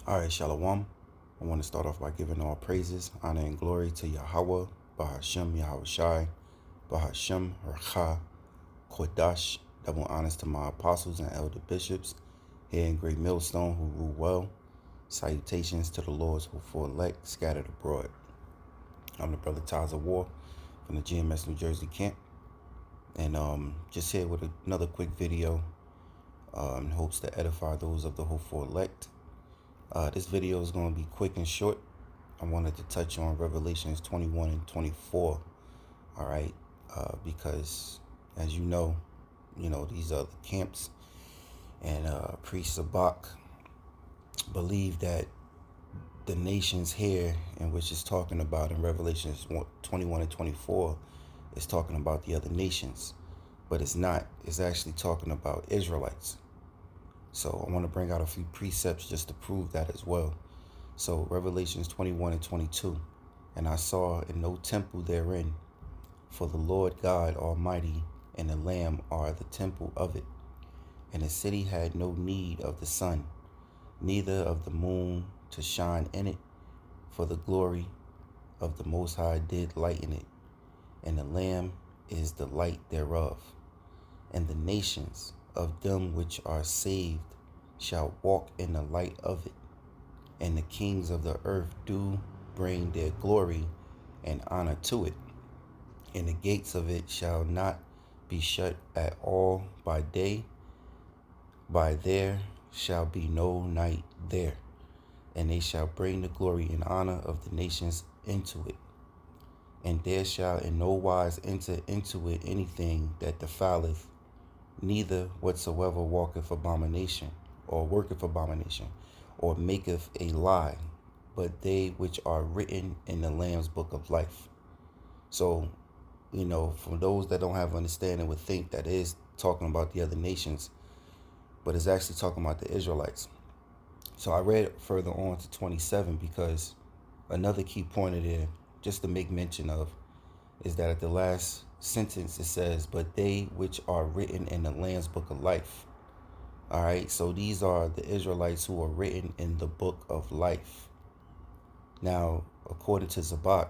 All right, Shalom. I want to start off by giving all praises, honor, and glory to Yahweh, Bahashem Yahweh Shai, Bahashem Racha, Kodash. Double honors to my apostles and elder bishops here in Great Millstone who rule well. Salutations to the Lords who for elect scattered abroad. I'm the brother Taza War from the GMS New Jersey camp. And just here with another quick video in hopes to edify those of the hopeful elect. This video is going to be quick and short. I wanted to touch on Revelations 21 and 24. All right, because as you know, these are the camps, and priest Sabak believe that the nations here, in which it's talking about in Revelations 21 and 24, is talking about the other nations, but it's not. It's actually talking about Israelites. So I want to bring out a few precepts just to prove that as well. So Revelations 21 and 22. And I saw in no temple therein, for the Lord God Almighty and the Lamb are the temple of it. And the city had no need of the sun, neither of the moon to shine in it, for the glory of the Most High did lighten it. And the Lamb is the light thereof. And the nations of them which are saved shall walk in the light of it. And the kings of the earth do bring their glory and honor to it. And the gates of it shall not be shut at all by day. By there shall be no night there. And they shall bring the glory and honor of the nations into it. And there shall in no wise enter into it anything that defileth, neither whatsoever walketh abomination, or worketh abomination, or maketh a lie, but they which are written in the Lamb's book of life. So, for those that don't have understanding would think that it is talking about the other nations, but it's actually talking about the Israelites. So I read further on to 27 because another key point of there, just to make mention of, is that at the last sentence it says, but they which are written in the Lamb's book of life. All right, so these are the Israelites who are written in the book of life. Now, according to Zabak,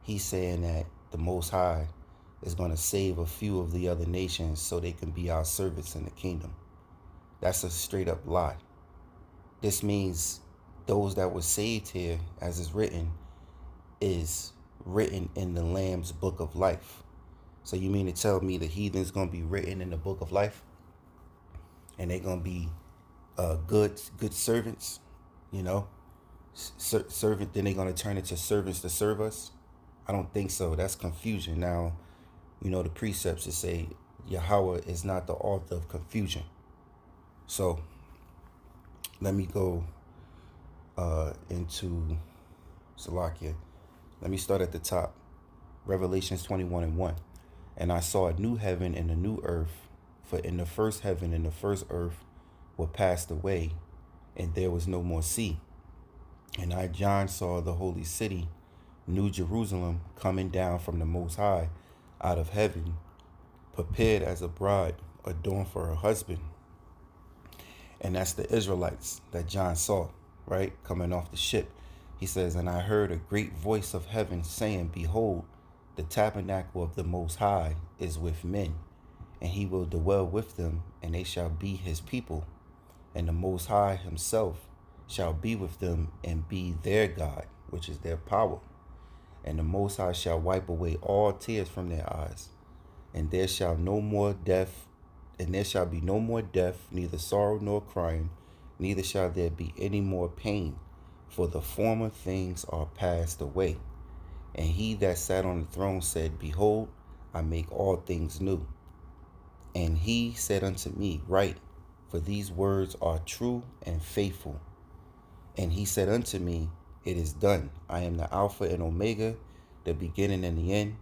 he's saying that the Most High is going to save a few of the other nations so they can be our servants in the kingdom. That's a straight up lie. This means those that were saved here, as is written in the Lamb's book of life. So you mean to tell me the heathen's going to be written in the book of life? And they're going to be good servants, servant, then they're going to turn into servants to serve us? I don't think so. That's confusion. Now, the precepts that say Yahweh is not the author of confusion. So let me go into Salakia. Let me start at the top. Revelations 21 and 1. And I saw a new heaven and a new earth, for in the first heaven and the first earth were passed away, and there was no more sea. And I, John, saw the holy city, New Jerusalem, coming down from the Most High out of heaven, prepared as a bride adorned for her husband. And that's the Israelites that John saw, right, coming off the ship. He says, and I heard a great voice of heaven saying, behold, the tabernacle of the Most High is with men, and he will dwell with them, and they shall be his people. And the Most High himself shall be with them and be their God, which is their power. And the Most High shall wipe away all tears from their eyes, and there shall no more death, and there shall be no more death, neither sorrow nor crying, neither shall there be any more pain, for the former things are passed away. And he that sat on the throne said, behold, I make all things new. And he said unto me, write, for these words are true and faithful. And he said unto me, it is done. I am the Alpha and Omega, the beginning and the end.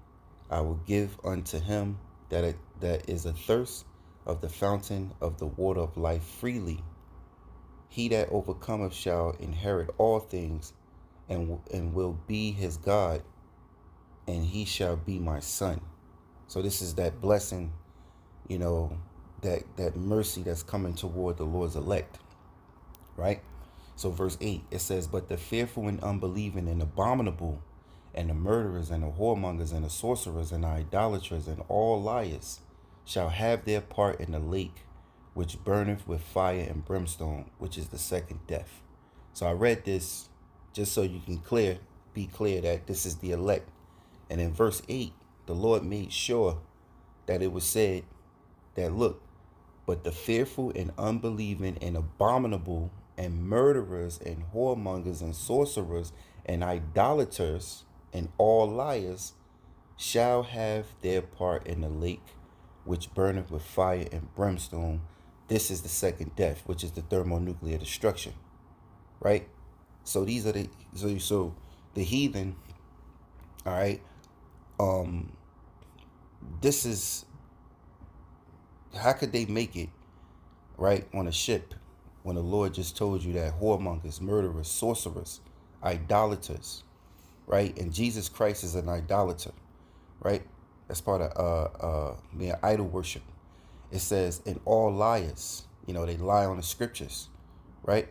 I will give unto him that is athirst of the fountain of the water of life freely. He that overcometh shall inherit all things, and will be his God, and he shall be my son. So this is that blessing, that mercy that's coming toward the Lord's elect, right? So verse 8, it says, but the fearful and unbelieving and abominable and the murderers and the whoremongers and the sorcerers and the idolaters and all liars shall have their part in the lake which burneth with fire and brimstone, which is the second death. So I read this just so you can be clear that this is the elect. And in verse 8, the Lord made sure that it was said that, look, but the fearful and unbelieving and abominable and murderers and whoremongers and sorcerers and idolaters and all liars shall have their part in the lake which burneth with fire and brimstone. This is the second death, which is the thermonuclear destruction, right? So these are so the heathen, all right. This is, how could they make it, right, on a ship when the Lord just told you that whoremongers, murderers, sorcerers, idolaters, right? And Jesus Christ is an idolater, right? That's part of being idol worship. It says, in all liars, they lie on the scriptures, right?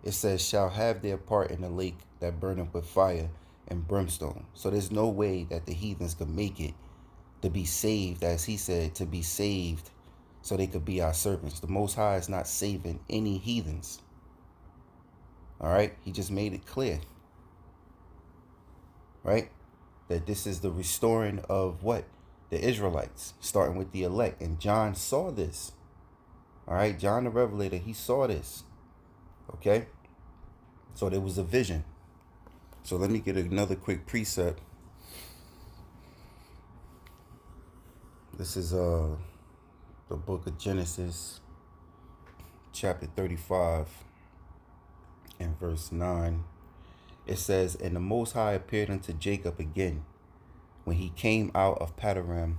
It says, shall have their part in the lake that burneth with fire and brimstone. So there's no way that the heathens could make it to be saved, as he said, to be saved so they could be our servants. The Most High is not saving any heathens. All right? He just made it clear, right? That this is the restoring of what? The Israelites, starting with the elect. And John saw this. All right? John the Revelator, he saw this. Okay? So there was a vision. So let me get another quick precept. This is the book of Genesis, chapter 35 and verse 9. It says, and the Most High appeared unto Jacob again when he came out of Paddan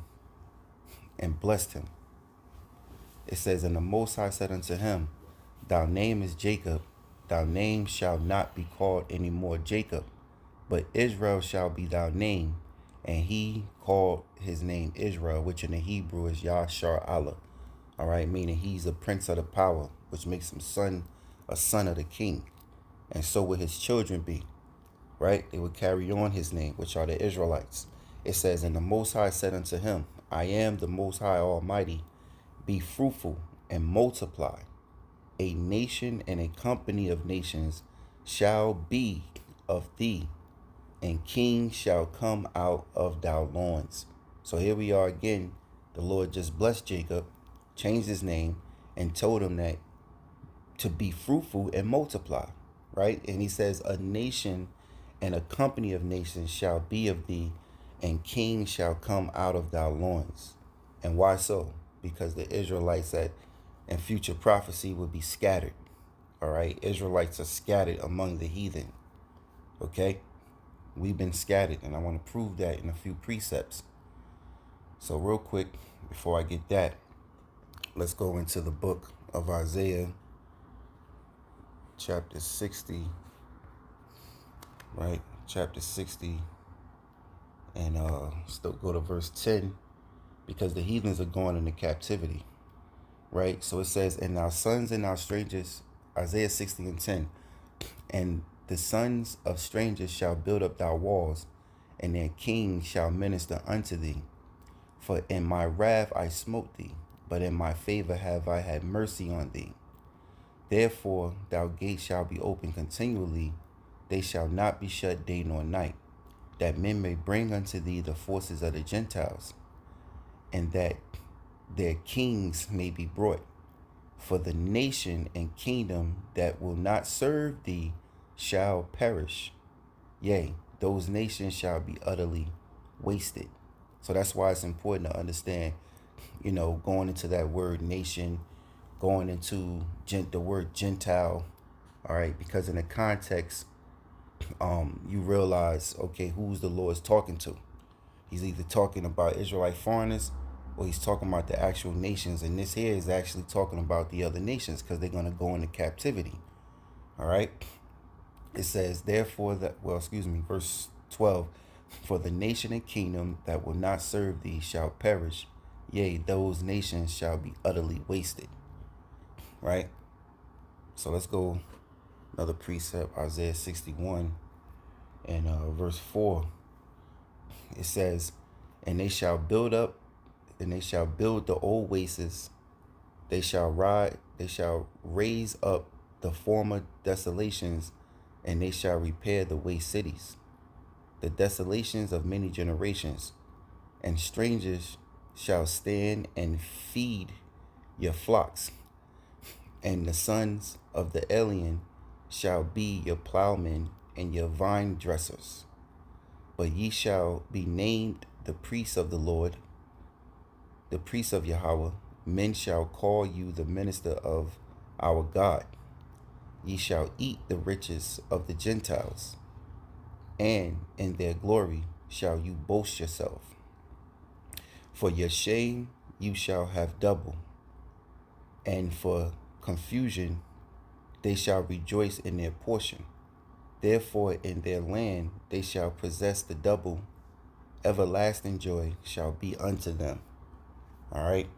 and blessed him. It says, and the Most High said unto him, thy name is Jacob, thy name shall not be called any more Jacob, but Israel shall be thy name. And he called his name Israel, which in the Hebrew is Yashar Allah. All right, meaning he's a prince of the power, which makes him a son of the king. And so would his children be, right? They would carry on his name, which are the Israelites. It says, and the Most High said unto him, I am the Most High Almighty. Be fruitful and multiply. A nation and a company of nations shall be of thee, and kings shall come out of thy loins. So here we are again. The Lord just blessed Jacob, changed his name, and told him that to be fruitful and multiply, right? And he says, a nation and a company of nations shall be of thee, and kings shall come out of thy loins. And why so? Because the Israelites that in future prophecy will be scattered. All right, Israelites are scattered among the heathen. Okay, we've been scattered, and I want to prove that in a few precepts. So real quick, before I get that, let's go into the book of Isaiah, chapter 60, right? Chapter 60, and still go to verse 10, because the heathens are going into captivity, right? So it says, and our sons and our strangers, Isaiah 60 and 10, and the sons of strangers shall build up thy walls, and their kings shall minister unto thee. For in my wrath I smote thee, but in my favor have I had mercy on thee. Therefore thy gates shall be open continually, they shall not be shut day nor night, that men may bring unto thee the forces of the Gentiles, and that their kings may be brought. For the nation and kingdom that will not serve thee shall perish. Yea, those nations shall be utterly wasted. So that's why it's important to understand, going into that word nation, going into the word Gentile, all right, because in the context, you realize, okay, who's the Lord's talking to? He's either talking about Israelite foreigners, or he's talking about the actual nations. And this here is actually talking about the other nations, because they're going to go into captivity. All right. It says, therefore, verse 12, for the nation and kingdom that will not serve thee shall perish. Yea, those nations shall be utterly wasted. Right. So let's go Another precept, Isaiah 61 and verse 4. It says, and they shall build the old wastes. They shall raise up the former desolations, and they shall repair the waste cities, the desolations of many generations. And strangers shall stand and feed your flocks, and the sons of the alien shall be your plowmen and your vine dressers. But ye shall be named the priests of the Lord, the priests of Yahweh. Men shall call you the minister of our God. Ye shall eat the riches of the Gentiles, and in their glory shall you boast yourself. For your shame you shall have double, and for confusion they shall rejoice in their portion. Therefore in their land they shall possess the double. Everlasting joy shall be unto them. All right.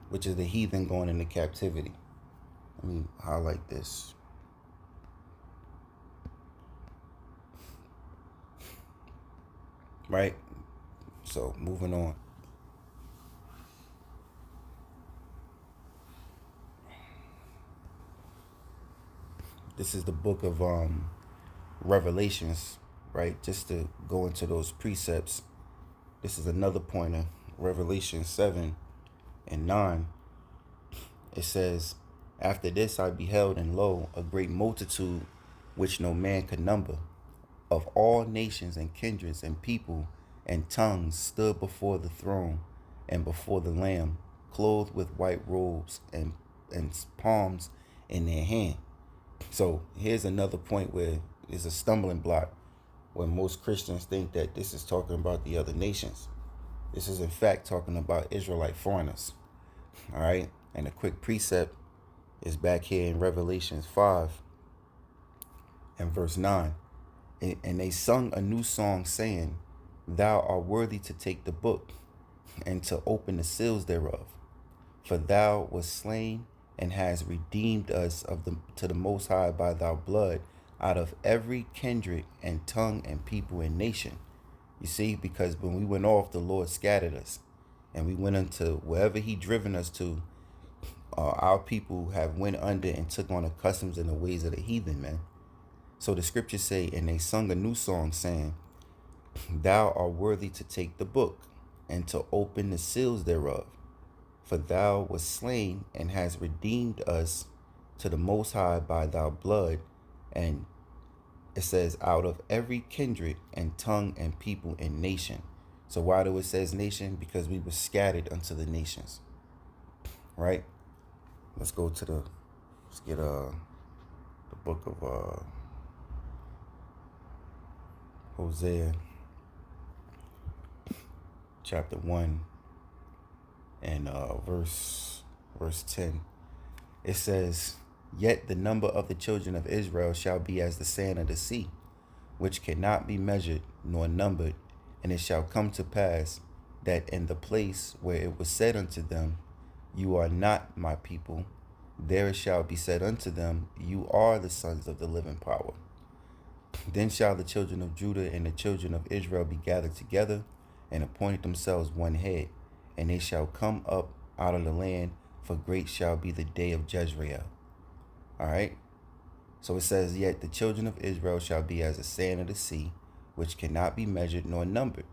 Which is the heathen going into captivity. Let me highlight this. Right. So moving on. This is the book of Revelations, right? Just to go into those precepts. This is another pointer. Revelation 7 and 9. It says, after this I beheld, and lo, a great multitude, which no man could number, of all nations and kindreds and people and tongues, stood before the throne and before the Lamb, clothed with white robes and palms in their hand. So here's another point where there's a stumbling block, where most Christians think that this is talking about the other nations. This is in fact talking about Israelite foreigners. All right. And a quick precept is back here in Revelation 5 and verse 9. And they sung a new song, saying, Thou art worthy to take the book and to open the seals thereof. For thou wast slain and hast redeemed us to the Most High by thy blood out of every kindred and tongue and people and nation. You see, because when we went off, the Lord scattered us, and we went into wherever he driven us to. Our people have went under and took on the customs and the ways of the heathen, man. So the scriptures say, and they sung a new song, saying, Thou art worthy to take the book and to open the seals thereof. For thou wast slain and hast redeemed us to the Most High by thy blood. And it says, out of every kindred and tongue and people and nation. So why do it says nation? Because we were scattered unto the nations. Right? Let's go to let's get the book of Hosea, chapter 1 and verse 10. It says, Yet the number of the children of Israel shall be as the sand of the sea, which cannot be measured nor numbered. And it shall come to pass that in the place where it was said unto them, You are not my people, there it shall be said unto them, You are the sons of the living power. Then shall the children of Judah and the children of Israel be gathered together, and appointed themselves one head, and they shall come up out of the land, for great shall be the day of Jezreel. All right. So it says, Yet the children of Israel shall be as the sand of the sea, which cannot be measured nor numbered.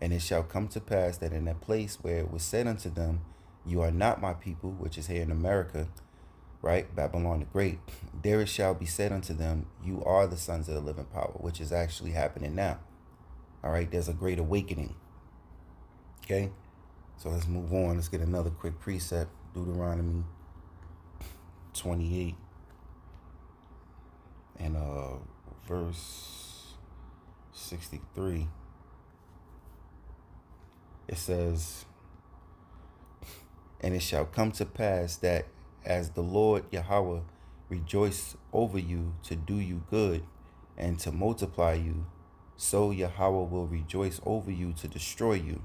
And it shall come to pass that in that place where it was said unto them, You are not my people, which is here in America, right? Babylon the Great. There it shall be said unto them, You are the sons of the living power, which is actually happening now. All right. There's a great awakening. Okay. So let's move on. Let's get another quick precept. Deuteronomy 28 and verse 63. It says, And it shall come to pass that as the Lord Yahweh rejoice over you to do you good and to multiply you, so Yahweh will rejoice over you to destroy you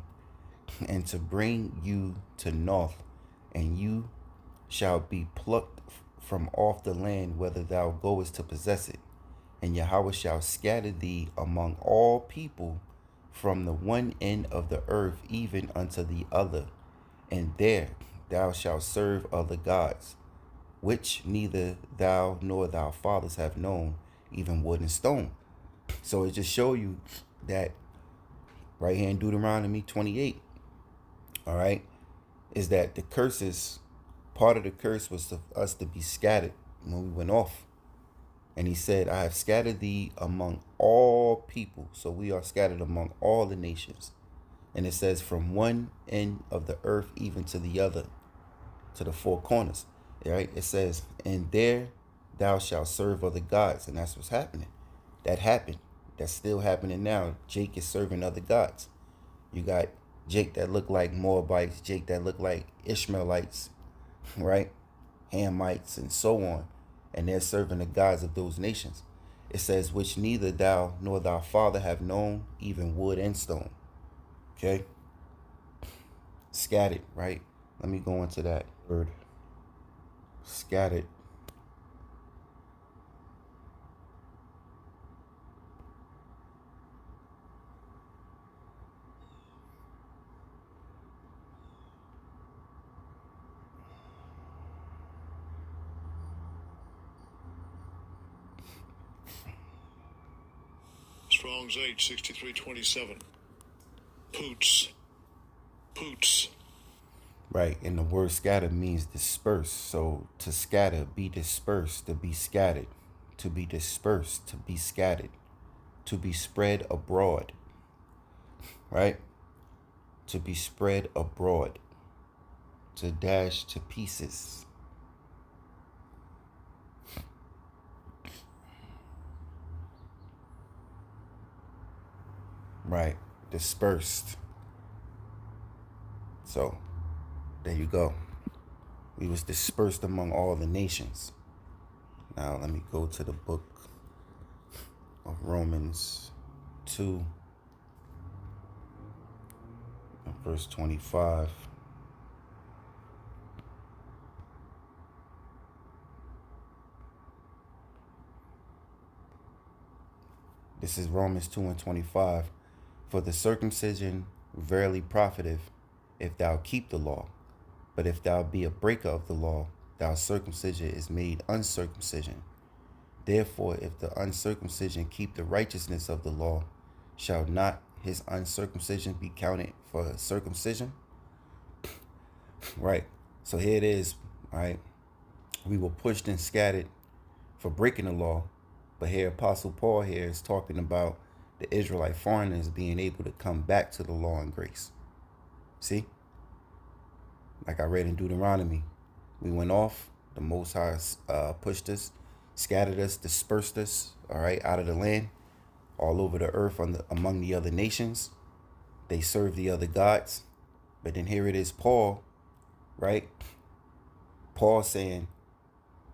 and to bring you to naught, and you shall be plucked from off the land whither thou goest to possess it. And Yahweh shall scatter thee among all people from the one end of the earth even unto the other. And there thou shalt serve other gods, which neither thou nor thy fathers have known, even wood and stone. So it just show you that right here in Deuteronomy 28, all right, is that the curses, part of the curse was for us to be scattered when we went off. And he said, I have scattered thee among all people. So we are scattered among all the nations. And it says from one end of the earth even to the other, to the four corners. Right? It says, and there thou shalt serve other gods. And that's what's happening. That happened. That's still happening now. Jake is serving other gods. You got Jake that look like Moabites, Jake that look like Ishmaelites, right? Hamites and so on. And they're serving the gods of those nations. It says, which neither thou nor thy father have known, even wood and stone. Okay? Scattered, right? Let me go into that word. Scattered. Strong's H 6327. Poots. Poots. Right, and the word scatter means disperse. So to scatter, be dispersed, to be scattered, to be dispersed, to be scattered, to be spread abroad. Right? To be spread abroad, to dash to pieces. Right, dispersed. So there you go. We was dispersed among all the nations. Now let me go to the book of Romans 2, verse 25. This is Romans 2 and 25. For the circumcision verily profiteth, if thou keep the law. But if thou be a breaker of the law, thy circumcision is made uncircumcision. Therefore, if the uncircumcision keep the righteousness of the law, shall not his uncircumcision be counted for circumcision? Right. So here it is. All right. We were pushed and scattered for breaking the law. But here Apostle Paul here is talking about the Israelite foreigners being able to come back to the law and grace. See? Like I read in Deuteronomy, we went off, the Most High pushed us, scattered us, dispersed us, all right, out of the land, all over the earth among the other nations. They served the other gods. But then here it is Paul, right? Paul saying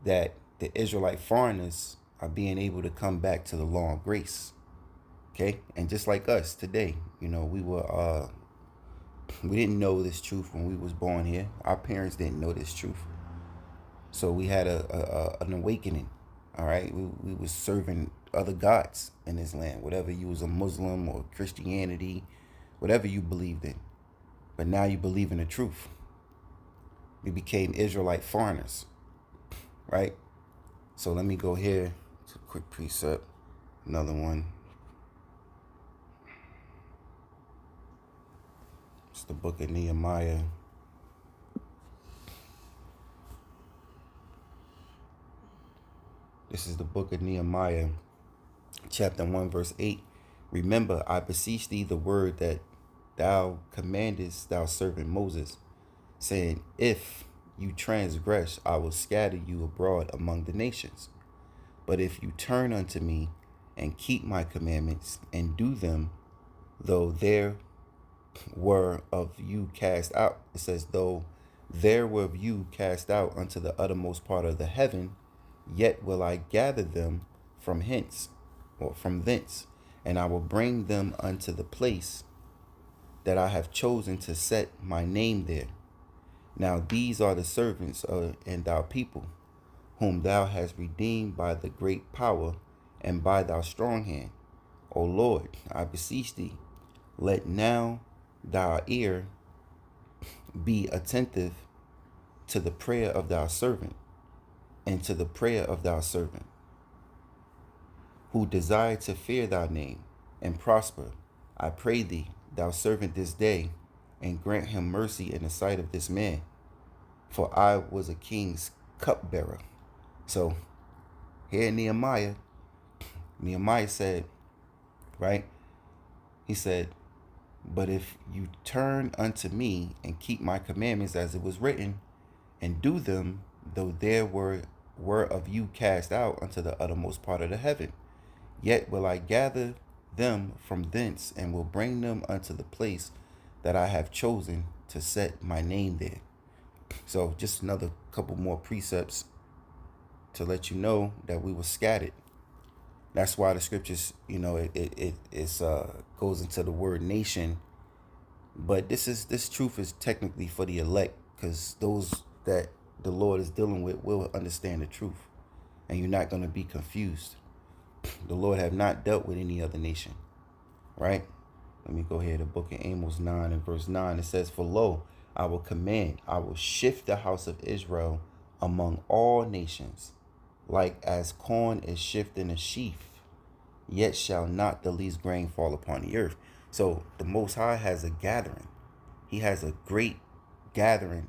that the Israelite foreigners are being able to come back to the law and grace. Okay, and just like us today, you know, we didn't know this truth when we was born here. Our parents didn't know this truth, so we had an awakening. All right, we was serving other gods in this land, whatever you was a Muslim or Christianity, whatever you believed in. But now you believe in the truth. We became Israelite foreigners, right? So let me go here to a quick precept, another one. It's the book of Nehemiah. This is the book of Nehemiah, chapter 1, verse 8. Remember, I beseech thee the word that thou commandest thou servant Moses, saying, if you transgress, I will scatter you abroad among the nations. But if you turn unto me and keep my commandments and do them, though there were of you cast out, it says, though there were of you cast out unto the uttermost part of the heaven, yet will I gather them from hence, or from thence, and I will bring them unto the place that I have chosen to set my name there. Now these are the servants and our people, whom thou hast redeemed by the great power and by thy strong hand. O Lord, I beseech thee, let now thy ear be attentive to the prayer of thy servant, and to the prayer of thy servant, who desire to fear thy name and prosper. I pray thee, thou servant, this day, and grant him mercy in the sight of this man, for I was a king's cupbearer. So here Nehemiah said, right? He said, but if you turn unto me and keep my commandments as it was written, and do them, though there were of you cast out unto the uttermost part of the heaven, yet will I gather them from thence, and will bring them unto the place that I have chosen to set my name there. So just another couple more precepts to let you know that we were scattered. That's why the scriptures, it goes into the word nation. But this truth is technically for the elect, because those that the Lord is dealing with will understand the truth, and you're not going to be confused. The Lord have not dealt with any other nation, right? Let me go here to the book of Amos 9 and verse 9. It says, for lo, I will command, I will shift the house of Israel among all nations, like as corn is shifted in a sheaf, yet shall not the least grain fall upon the earth. So the Most High has a gathering. He has a great gathering.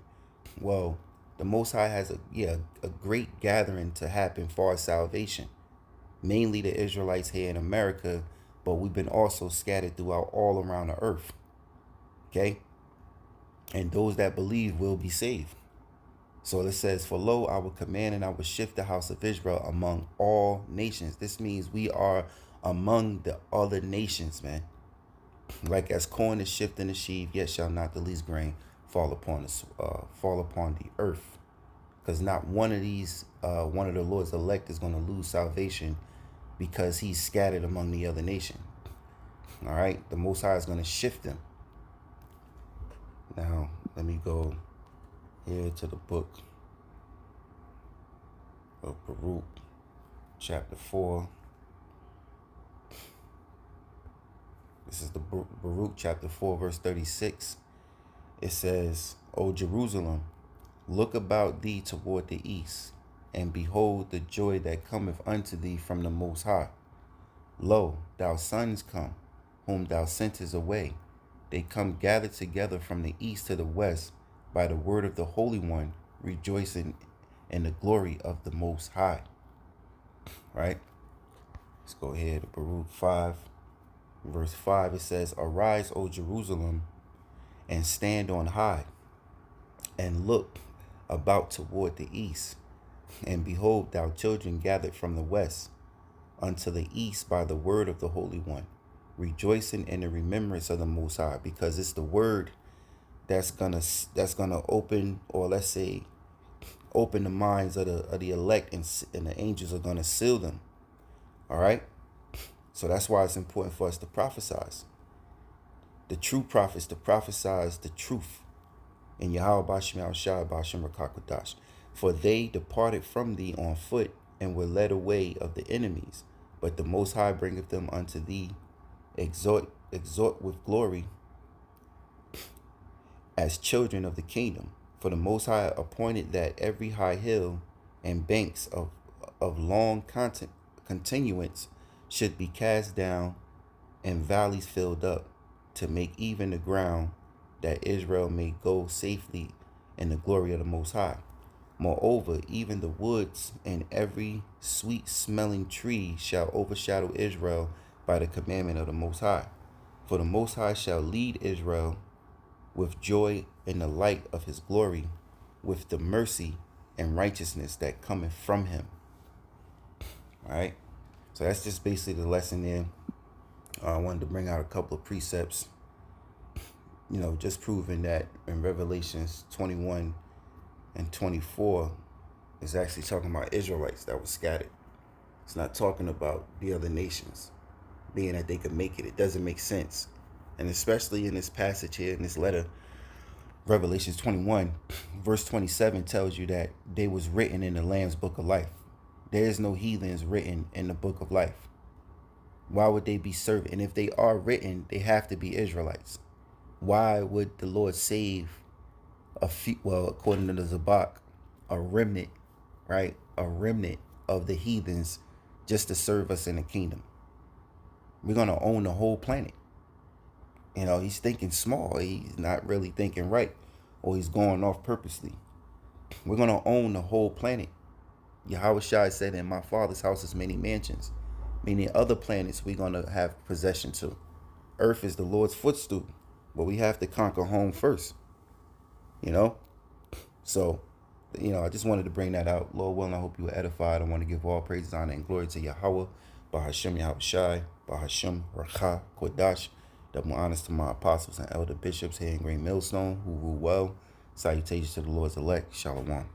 Well, the Most High has a great gathering to happen for our salvation. Mainly the Israelites here in America, but we've been also scattered throughout all around the earth. Okay? And those that believe will be saved. So it says, for lo, I will command and I will shift the house of Israel among all nations. This means we are among the other nations, man. Like as corn is shifted in the sheaf, yet shall not the least grain fall upon the earth. Because not one of the Lord's elect is going to lose salvation because he's scattered among the other nation. All right, the Most High is going to shift them. Now, let me go here to the book of Baruch, chapter 4. This is the Baruch chapter 4, verse 36. It says, O Jerusalem, look about thee toward the east, and behold the joy that cometh unto thee from the Most High. Lo, thy sons come, whom thou sentest away. They come gathered together from the east to the west by the word of the Holy One, rejoicing in the glory of the Most High. Right? Let's go ahead to Baruch 5. Verse 5, it says, arise, O Jerusalem, and stand on high, and look about toward the east. And behold, thou children gathered from the west unto the east by the word of the Holy One, rejoicing in the remembrance of the Most High, because it's the word that's gonna open, or let's say, open the minds of the elect, and the angels are gonna seal them. All right. So that's why it's important for us to prophesize. The true prophets to prophesize the truth in Yahweh Bashem Yahushua Bashem Rakakwadash. For they departed from thee on foot, and were led away of the enemies. But the Most High bringeth them unto thee, exhort with glory, as children of the kingdom. For the Most High appointed that every high hill and banks of long continuance should be cast down, and valleys filled up, to make even the ground, that Israel may go safely in the glory of the Most High. Moreover, even the woods and every sweet smelling tree shall overshadow Israel by the commandment of the Most High. For the Most High shall lead Israel with joy in the light of his glory, with the mercy and righteousness that cometh from him. All right. So that's just basically the lesson there. I wanted to bring out a couple of precepts, just proving that in Revelations 21 and 24 is actually talking about Israelites that were scattered. It's not talking about the other nations, being that they could make it. It doesn't make sense. And especially in this passage here, in this letter, Revelations 21, verse 27 tells you that they was written in the Lamb's book of life. There is no heathens written in the book of life. Why would they be served? And if they are written, they have to be Israelites. Why would the Lord save a few, well, according to the Zabak, a remnant, right? A remnant of the heathens just to serve us in the kingdom. We're going to own the whole planet. You know, he's thinking small. He's not really thinking right, or he's going off purposely. We're going to own the whole planet. Yahweh Shai said, in my father's house is many mansions, meaning other planets we're going to have possession to. Earth is the Lord's footstool, but we have to conquer home first, you know? So, you know, I just wanted to bring that out. Lord willing, I hope you were edified. I want to give all praises, honor, and glory to Yahweh, Bahashem Yahweh Shai, Bahashem Rakha Kodash. Double honors to my apostles and elder bishops here in Great Millstone who rule well. Salutations to the Lord's elect. Shalom.